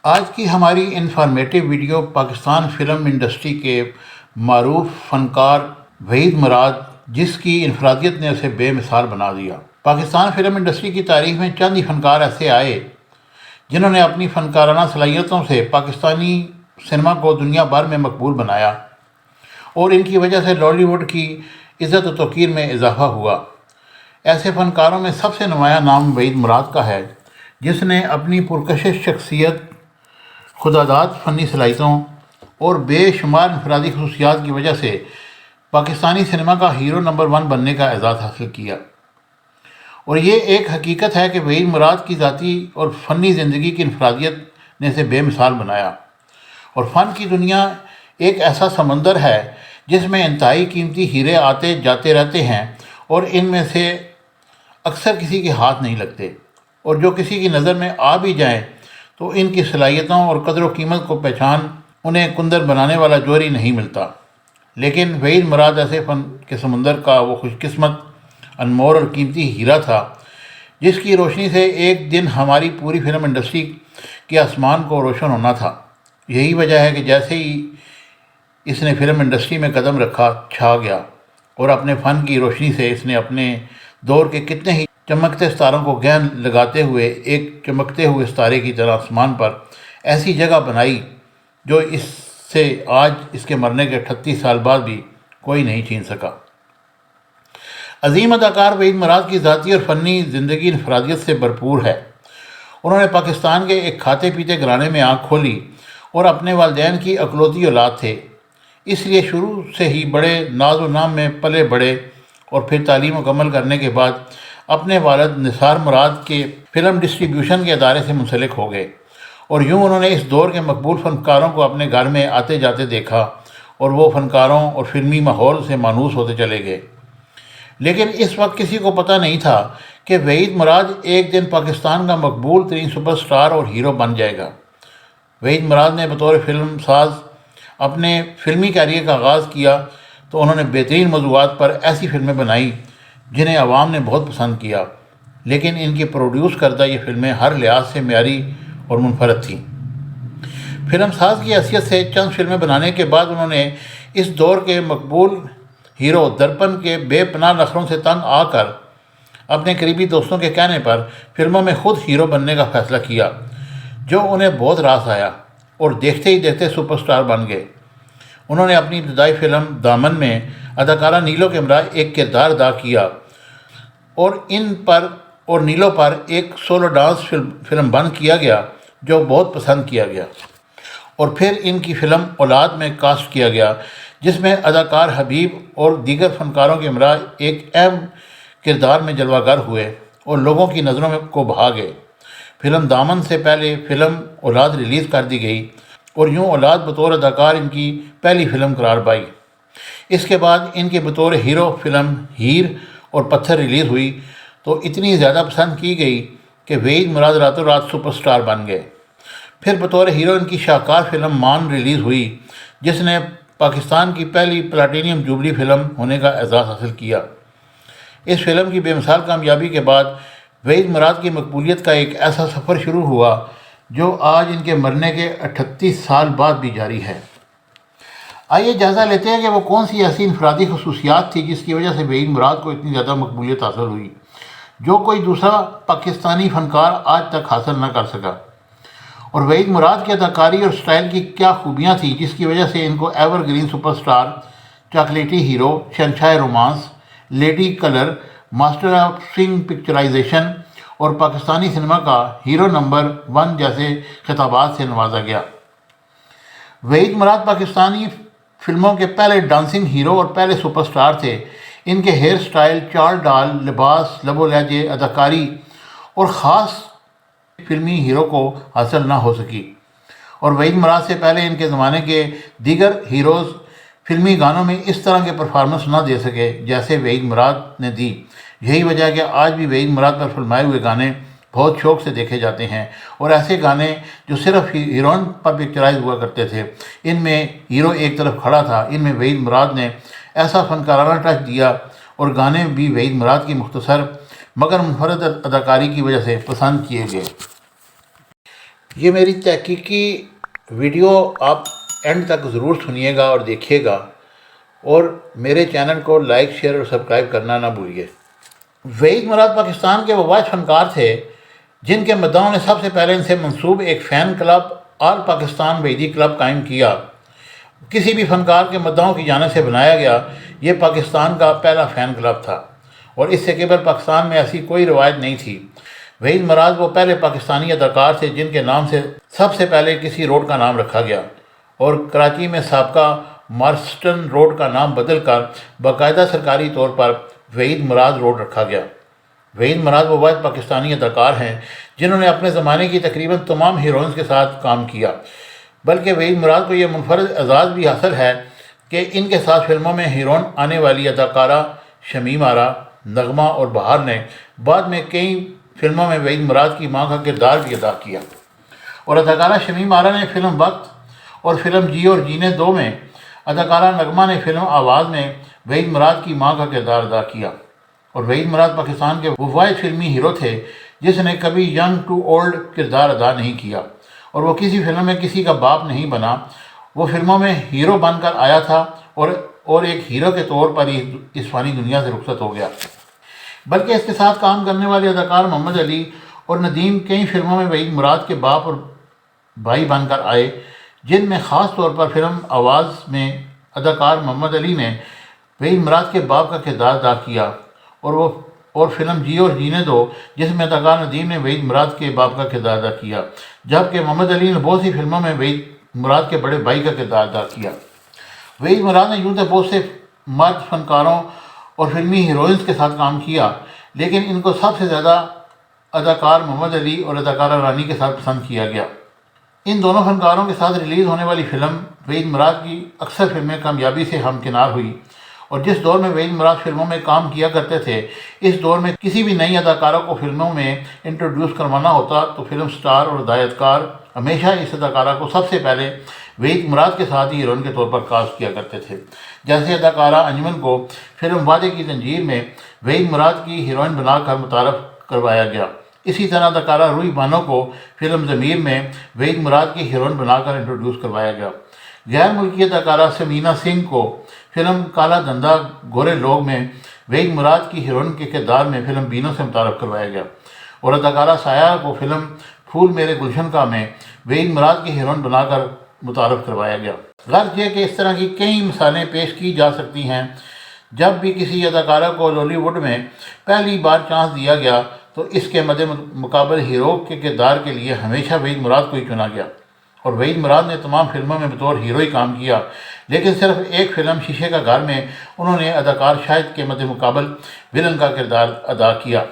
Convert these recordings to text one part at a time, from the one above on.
آج کی ہماری informative video Pakistan film industry کے معروف فنکار وحید مراد، جس کی انفرادیت نے اسے بے مثال بنا دیا۔ پاکستان فلم انڈسٹری کی تاریخ میں چند ہی فنکار ایسے آئے جنہوں نے اپنی فنکارانہ صلاحیتوں سے پاکستانی سنیما کو دنیا بھر میں مقبول بنایا، اور ان کی وجہ سے لالی ووڈ کی عزت و توقیر میں اضافہ ہوا۔ ایسے فنکاروں میں سب سے نمایاں نام وحید مراد کا ہے، جس نے اپنی پرکشش شخصیت، خداداد فنی صلاحیتوں اور بے شمار انفرادی خصوصیات کی وجہ سے پاکستانی سنیما کا ہیرو نمبر 1 بننے کا اعزاز حاصل کیا۔ اور یہ ایک حقیقت ہے کہ وحید مراد کی ذاتی اور فنی زندگی کی انفرادیت نے اسے بے مثال بنایا۔ اور فن کی دنیا ایک ایسا سمندر ہے جس میں انتہائی قیمتی ہیرے آتے جاتے رہتے ہیں، اور ان میں سے اکثر کسی کے ہاتھ نہیں لگتے، اور جو کسی کی نظر میں آ بھی جائیں تو ان کی صلاحیتوں اور قدر و قیمت کو پہچان انہیں کندر بنانے والا جوہر نہیں ملتا۔ لیکن وحید مراد ایسے فن کے سمندر کا وہ خوش قسمت، انمول اور قیمتی ہیرا تھا، جس کی روشنی سے ایک دن ہماری پوری فلم انڈسٹری کے آسمان کو روشن ہونا تھا۔ یہی وجہ ہے کہ جیسے ہی اس نے فلم انڈسٹری میں قدم رکھا، چھا گیا، اور اپنے فن کی روشنی سے اس نے اپنے دور کے کتنے ہی چمکتے ستاروں کو گہن لگاتے ہوئے ایک چمکتے ہوئے ستارے کی طرح آسمان پر ایسی جگہ بنائی جو اس سے آج اس کے مرنے کے 38 سال بعد بھی کوئی نہیں چھین سکا۔ عظیم اداکار وحید مراد کی ذاتی اور فنی زندگی انفرادیت سے بھرپور ہے۔ انہوں نے پاکستان کے ایک کھاتے پیتے گھرانے میں آنکھ کھولی اور اپنے والدین کی اکلوتی اولاد تھے، اس لیے شروع سے ہی بڑے ناز و نام میں پلے بڑھے، اور پھر تعلیم مکمل کرنے کے بعد اپنے والد نثار مراد کے فلم ڈسٹریبیوشن کے ادارے سے منسلک ہو گئے، اور یوں انہوں نے اس دور کے مقبول فنکاروں کو اپنے گھر میں آتے جاتے دیکھا، اور وہ فنکاروں اور فلمی ماحول سے مانوس ہوتے چلے گئے۔ لیکن اس وقت کسی کو پتہ نہیں تھا کہ وحید مراد ایک دن پاکستان کا مقبول ترین سپر سٹار اور ہیرو بن جائے گا۔ وحید مراد نے بطور فلم ساز اپنے فلمی کیریئر کا آغاز کیا تو انہوں نے بہترین موضوعات پر ایسی فلمیں بنائیں جنہیں عوام نے بہت پسند کیا، لیکن ان کی پروڈیوس کردہ یہ فلمیں ہر لحاظ سے معیاری اور منفرد تھیں۔ فلم ساز کی حیثیت سے چند فلمیں بنانے کے بعد انہوں نے اس دور کے مقبول ہیرو درپن کے بے پناہ نخروں سے تنگ آ کر اپنے قریبی دوستوں کے کہنے پر فلموں میں خود ہیرو بننے کا فیصلہ کیا، جو انہیں بہت راس آیا، اور دیکھتے ہی دیکھتے سپر سٹار بن گئے۔ انہوں نے اپنی ابتدائی فلم دامن میں اداکارہ نیلو کے ہمراہ ایک کردار ادا کیا، اور نیلو پر ایک سولو ڈانس فلم بند کیا گیا جو بہت پسند کیا گیا، اور پھر ان کی فلم اولاد میں کاسٹ کیا گیا، جس میں اداکار حبیب اور دیگر فنکاروں کے ہمراہ ایک اہم کردار میں جلوہ گر ہوئے اور لوگوں کی نظروں کو بھا گئے۔ فلم دامن سے پہلے فلم اولاد ریلیز کر دی گئی، اور یوں اولاد بطور اداکار ان کی پہلی فلم قرار پائی۔ اس کے بعد ان کے بطور ہیرو فلم ہیر اور پتھر ریلیز ہوئی تو اتنی زیادہ پسند کی گئی کہ وحید مراد راتوں رات سپر سٹار بن گئے۔ پھر بطور ہیرو ان کی شاہکار فلم مان ریلیز ہوئی، جس نے پاکستان کی پہلی پلاٹینیم جوبلی فلم ہونے کا اعزاز حاصل کیا۔ اس فلم کی بے مثال کامیابی کے بعد وحید مراد کی مقبولیت کا ایک ایسا سفر شروع ہوا جو آج ان کے مرنے کے 38 سال بعد بھی جاری ہے۔ آئیے جائزہ لیتے ہیں کہ وہ کون سی ایسی انفرادی خصوصیات تھی جس کی وجہ سے وحید مراد کو اتنی زیادہ مقبولیت حاصل ہوئی، جو کوئی دوسرا پاکستانی فنکار آج تک حاصل نہ کر سکا، اور وحید مراد کی اداکاری اور سٹائل کی کیا خوبیاں تھیں جس کی وجہ سے ان کو ایور گرین سپر سٹار، چاکلیٹی ہیرو، شہنشاہ romance, lady killer, master of swing picturization اور پاکستانی سنیما کا ہیرو نمبر 1 جیسے خطابات سے نوازا گیا۔ وحید مراد پاکستانی فلموں کے پہلے ڈانسنگ ہیرو اور پہلے سپر سٹار تھے۔ ان کے ہیئر سٹائل، چال ڈال، لباس، لب و لہجے، اداکاری اور خاص فلمی ہیرو کو حاصل نہ ہو سکی، اور وحید مراد سے پہلے ان کے زمانے کے دیگر ہیروز فلمی گانوں میں اس طرح کے پرفارمنس نہ دے سکے جیسے وحید مراد نے دی۔ یہی وجہ ہے کہ آج بھی وحید مراد پر فلمائے ہوئے گانے بہت شوق سے دیکھے جاتے ہیں، اور ایسے گانے جو صرف ہیروئن پر پکچرائز ہوا کرتے تھے، ان میں ہیرو ایک طرف کھڑا تھا، ان میں وحید مراد نے ایسا فنکارانہ ٹچ دیا، اور گانے بھی وحید مراد کی مختصر مگر منفرد اداکاری کی وجہ سے پسند کیے گئے۔ یہ میری تحقیقی ویڈیو آپ اینڈ تک ضرور سنیے گا اور دیکھیے گا، اور میرے چینل کو لائک، شیئر اور سبسکرائب کرنا نہ بھولیے۔ وحید مراد پاکستان کے وہ واحد فنکار تھے جن کے مداحوں نے سب سے پہلے ان سے منسوب ایک فین کلب آل پاکستان وحیدی کلب قائم کیا۔ کسی بھی فنکار کے مداحوں کی جانب سے بنایا گیا یہ پاکستان کا پہلا فین کلب تھا، اور اس سے قبل پاکستان میں ایسی کوئی روایت نہیں تھی۔ وحید مراد وہ پہلے پاکستانی اداکار تھے جن کے نام سے سب سے پہلے کسی روڈ کا نام رکھا گیا، اور کراچی میں سابقہ مارسٹن روڈ کا نام بدل کر باقاعدہ سرکاری طور پر وحید مراد روڈ رکھا گیا۔ وحید مراد وہ واحد پاکستانی اداکار ہیں جنہوں نے اپنے زمانے کی تقریباً تمام ہیروئنز کے ساتھ کام کیا، بلکہ وحید مراد کو یہ منفرد اعزاز بھی حاصل ہے کہ ان کے ساتھ فلموں میں ہیروئن آنے والی اداکارہ شمیم آرا، نغمہ اور بہار نے بعد میں کئی فلموں میں وحید مراد کی ماں کا کردار بھی ادا کیا، اور اداکارہ شمیم آرا نے فلم وقت اور فلم جی اور جینے دو میں، اداکارہ نغمہ نے فلم آواز میں وحید مراد کی ماں کا کردار ادا کیا۔ اور وحید مراد پاکستان کے وہ واحد فلمی ہیرو تھے جس نے کبھی ینگ ٹو اولڈ کردار ادا نہیں کیا، اور وہ کسی فلم میں کسی کا باپ نہیں بنا۔ وہ فلموں میں ہیرو بن کر آیا تھا اور ایک ہیرو کے طور پر ہی اس فانی دنیا سے رخصت ہو گیا۔ بلکہ اس کے ساتھ کام کرنے والے اداکار محمد علی اور ندیم کئی فلموں میں وحید مراد کے باپ اور بھائی بن کر آئے، جن میں خاص طور پر فلم آواز میں اداکار محمد علی نے وحید مراد کے باپ کا کردار ادا کیا، اور فلم جی اور جینے دو جس میں اداکار ندیم نے وحید مراد کے باپ کا کردار ادا کیا، جبکہ محمد علی نے بہت سی فلموں میں وحید مراد کے بڑے بھائی کا کردار ادا کیا۔ وحید مراد نے یوں تو بہت سے مرد فنکاروں اور فلمی ہیروئنز کے ساتھ کام کیا، لیکن ان کو سب سے زیادہ اداکار محمد علی اور اداکارہ رانی کے ساتھ پسند کیا گیا۔ ان دونوں فنکاروں کے ساتھ ریلیز ہونے والی فلم وحید مراد کی اکثر فلمیں کامیابی سے ہمکنار ہوئی، اور جس دور میں وحید مراد فلموں میں کام کیا کرتے تھے، اس دور میں کسی بھی نئی اداکارہ کو فلموں میں انٹروڈیوس کروانا ہوتا تو فلم سٹار اور ہدایت کار ہمیشہ اس اداکارہ کو سب سے پہلے وحید مراد کے ساتھ ہی ہیروئن کے طور پر کاسٹ کیا کرتے تھے۔ جیسے اداکارہ انجمن کو فلم وعدے کی زنجیر میں وحید مراد کی ہیروئن بنا کر متعارف کروایا گیا، اسی طرح اداکارہ روحی بانو کو فلم ضمیر میں وحید مراد کی ہیروئن بنا کر انٹروڈیوس کروایا گیا۔ غیر ملکی اداکارہ سمینا سنگھ کو فلم کالا دھندا گورے لوگ میں وحید مراد کی ہیروئن کے کردار میں فلم بینو سے متعارف کروایا گیا، اور اداکارہ سایہ کو فلم پھول میرے گلشن کا میں وحید مراد کی ہیروئن بنا کر متعارف کروایا گیا۔ غرض یہ کہ اس طرح کی کئی مثالیں پیش کی جا سکتی ہیں۔ جب بھی کسی اداکارہ کو لالی ووڈ میں پہلی بار چانس دیا گیا تو اس کے مد مقابل ہیرو کے کردار کے لیے ہمیشہ وحید مراد کو ہی چنا گیا، اور وحید مراد نے تمام فلموں میں بطور ہیرو ہی کام کیا، لیکن صرف ایک فلم شیشے کا گھر میں انہوں نے اداکار شاہد کے مد مقابل ولن کا کردار ادا کیا۔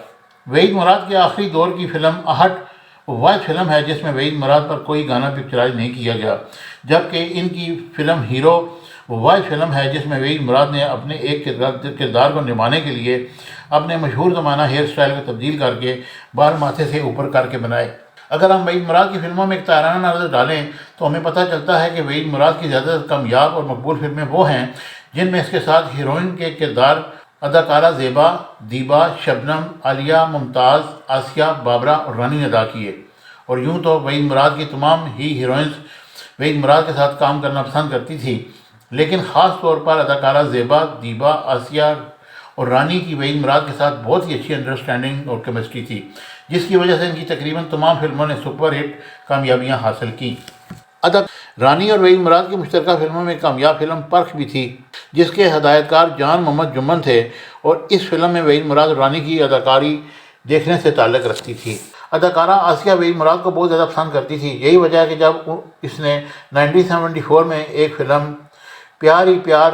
وحید مراد کے آخری دور کی فلم آہٹ واحد فلم ہے جس میں وحید مراد پر کوئی گانا پکچرائز نہیں کیا گیا، جبکہ ان کی فلم ہیرو واحد فلم ہے جس میں وحید مراد نے اپنے ایک کردار کو نبھانے کے لیے اپنے مشہور زمانہ ہیئر سٹائل کو تبدیل کر کے بال ماتھے سے اوپر کر کے بنائے۔ اگر ہم وحید مراد کی فلموں میں ایک تارانہ نظر ڈالیں تو ہمیں پتہ چلتا ہے کہ وحید مراد کی زیادہ تر کامیاب اور مقبول فلمیں وہ ہیں جن میں اس کے ساتھ ہیروئن کے کردار اداکارہ زیبا، دیبا، شبنم، عالیہ، ممتاز، آسیہ، بابرہ اور رانی نے ادا کیے۔ اور یوں تو وحید مراد کی تمام ہی ہیروئنز وحید مراد کے ساتھ کام کرنا پسند کرتی تھی، لیکن خاص طور پر اداکارہ زیبا، دیبا، آسیہ اور رانی کی وحید مراد کے ساتھ بہت ہی اچھی انڈرسٹینڈنگ اور کیمسٹری تھی، جس کی وجہ سے ان کی تقریباً تمام فلموں نے سپر ہٹ کامیابیاں حاصل کی۔ رانی اور وحید مراد کی مشترکہ فلموں میں کامیاب فلم پرکھ بھی تھی، جس کے ہدایت کار جان محمد جمن تھے، اور اس فلم میں وحید مراد اور رانی کی اداکاری دیکھنے سے تعلق رکھتی تھی۔ اداکارہ آسیہ وحید مراد کو بہت زیادہ پسند کرتی تھی، یہی وجہ ہے کہ جب اس نے 1974 میں ایک فلم پیار ہی پیار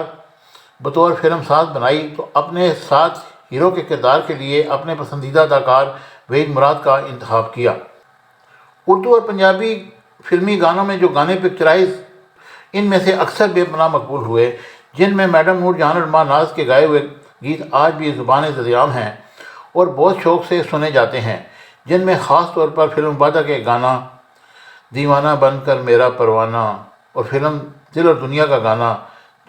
بطور فلم ساز بنائی تو اپنے ساتھ ہیرو کے کردار کے لیے اپنے پسندیدہ اداکار وحید مراد کا انتخاب کیا۔ اردو اور پنجابی فلمی گانوں میں جو گانے پکچرائز ان میں سے اکثر بے پناہ مقبول ہوئے، جن میں میڈم نور جہاں اور ماں ناز کے گائے ہوئے گیت آج بھی زبان ذیام ہیں اور بہت شوق سے سنے جاتے ہیں، جن میں خاص طور پر فلم وعدہ کے گانا دیوانہ بن کر میرا پروانہ اور فلم دل اور دنیا کا گانا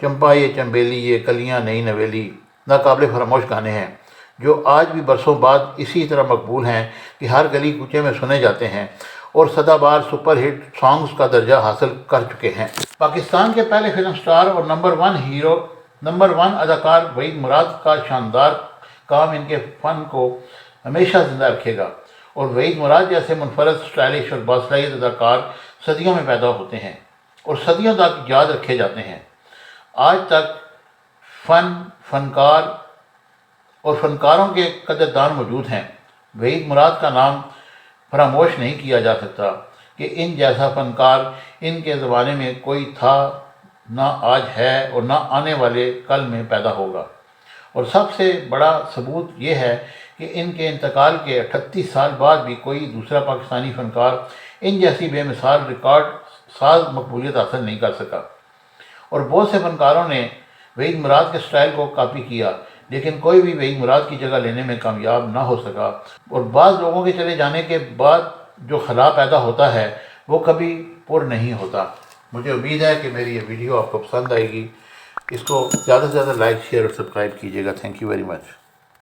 چمپا یہ چمبیلی یہ کلیاں نئی نویلی ناقابل فراموش گانے ہیں، جو آج بھی برسوں بعد اسی طرح مقبول ہیں کہ ہر گلی کوچے میں سنے جاتے ہیں، اور سدا بار سپر ہٹ سانگز کا درجہ حاصل کر چکے ہیں۔ پاکستان کے پہلے فلم سٹار اور نمبر ون اداکار وحید مراد کا شاندار کام ان کے فن کو ہمیشہ زندہ رکھے گا، اور وحید مراد جیسے منفرد، اسٹائلش اور باصلاحیت اداکار صدیوں میں پیدا ہوتے ہیں اور صدیوں تک یاد رکھے جاتے ہیں۔ آج تک فنکار اور فنکاروں کے قدردان موجود ہیں۔ وحید مراد کا نام فراموش نہیں کیا جا سکتا کہ ان جیسا فنکار ان کے زمانے میں کوئی تھا، نہ آج ہے اور نہ آنے والے کل میں پیدا ہوگا۔ اور سب سے بڑا ثبوت یہ ہے کہ ان کے انتقال کے 38 سال بعد بھی کوئی دوسرا پاکستانی فنکار ان جیسی بے مثال ریکارڈ ساز مقبولیت حاصل نہیں کر سکا، اور بہت سے فنکاروں نے وحید مراد کے سٹائل کو کاپی کیا، لیکن کوئی بھی وحید مراد کی جگہ لینے میں کامیاب نہ ہو سکا، اور بعض لوگوں کے چلے جانے کے بعد جو خلا پیدا ہوتا ہے وہ کبھی پر نہیں ہوتا۔ مجھے امید ہے کہ میری یہ ویڈیو آپ کو پسند آئے گی۔ اس کو زیادہ سے زیادہ لائک، شیئر اور سبسکرائب کیجیے گا۔ Thank you very much.